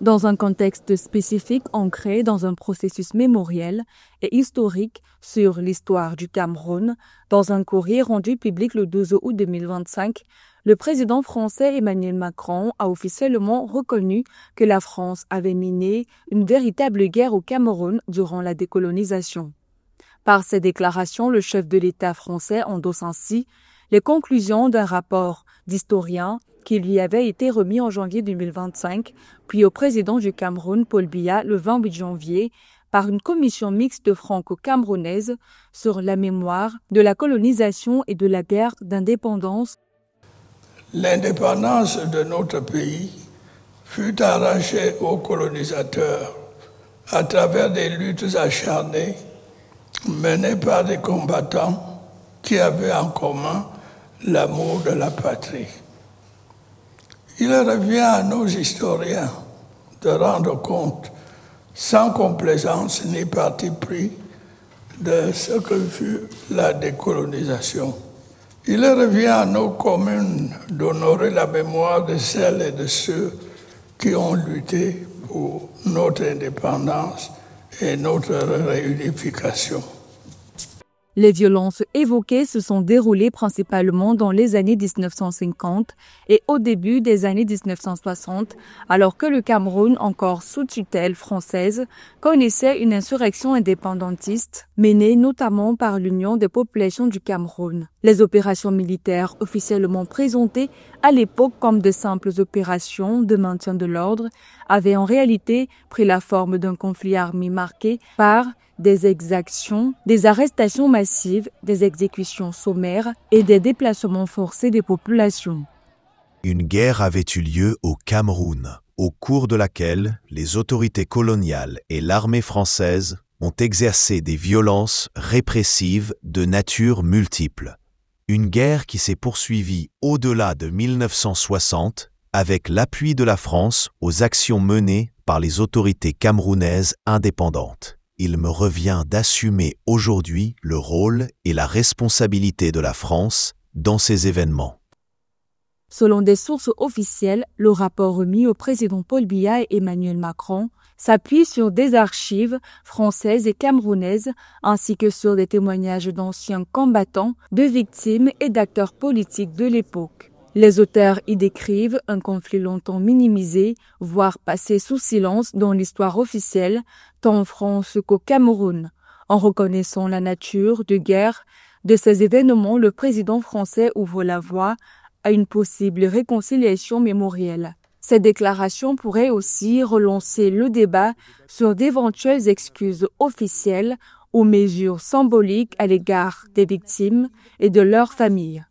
dans un contexte spécifique ancré dans un processus mémoriel et historique sur l'histoire du Cameroun. Dans un courrier rendu public le 12 août 2025, le président français Emmanuel Macron a officiellement reconnu que la France avait mené une véritable guerre au Cameroun durant la décolonisation. Par ces déclarations, le chef de l'État français endosse ainsi les conclusions d'un rapport d'historien qui lui avait été remis en janvier 2025, puis au président du Cameroun, Paul Biya, le 28 janvier, par une commission mixte franco-camerounaise sur la mémoire de la colonisation et de la guerre d'indépendance. L'indépendance de notre pays fut arrachée aux colonisateurs à travers des luttes acharnées menées par des combattants qui avaient en commun l'amour de la patrie. Il revient à nos historiens de rendre compte, sans complaisance ni parti pris, de ce que fut la décolonisation. Il revient à nos communes d'honorer la mémoire de celles et de ceux qui ont lutté pour notre indépendance et notre réunification. Les violences évoquées se sont déroulées principalement dans les années 1950 et au début des années 1960, alors que le Cameroun, encore sous tutelle française, connaissait une insurrection indépendantiste menée notamment par l'Union des populations du Cameroun. Les opérations militaires officiellement présentées à l'époque comme de simples opérations de maintien de l'ordre avaient en réalité pris la forme d'un conflit armé marqué par des exactions, des arrestations massives, des exécutions sommaires et des déplacements forcés des populations. Une guerre avait eu lieu au Cameroun, au cours de laquelle les autorités coloniales et l'armée française ont exercé des violences répressives de nature multiple. Une guerre qui s'est poursuivie au-delà de 1960 avec l'appui de la France aux actions menées par les autorités camerounaises indépendantes. Il me revient d'assumer aujourd'hui le rôle et la responsabilité de la France dans ces événements. Selon des sources officielles, le rapport remis au président Paul Biya et Emmanuel Macron s'appuie sur des archives françaises et camerounaises ainsi que sur des témoignages d'anciens combattants, de victimes et d'acteurs politiques de l'époque. Les auteurs y décrivent un conflit longtemps minimisé, voire passé sous silence dans l'histoire officielle, tant en France qu'au Cameroun. En reconnaissant la nature de guerre de ces événements, le président français ouvre la voie à une possible réconciliation mémorielle. Ces déclarations pourraient aussi relancer le débat sur d'éventuelles excuses officielles ou mesures symboliques à l'égard des victimes et de leurs familles.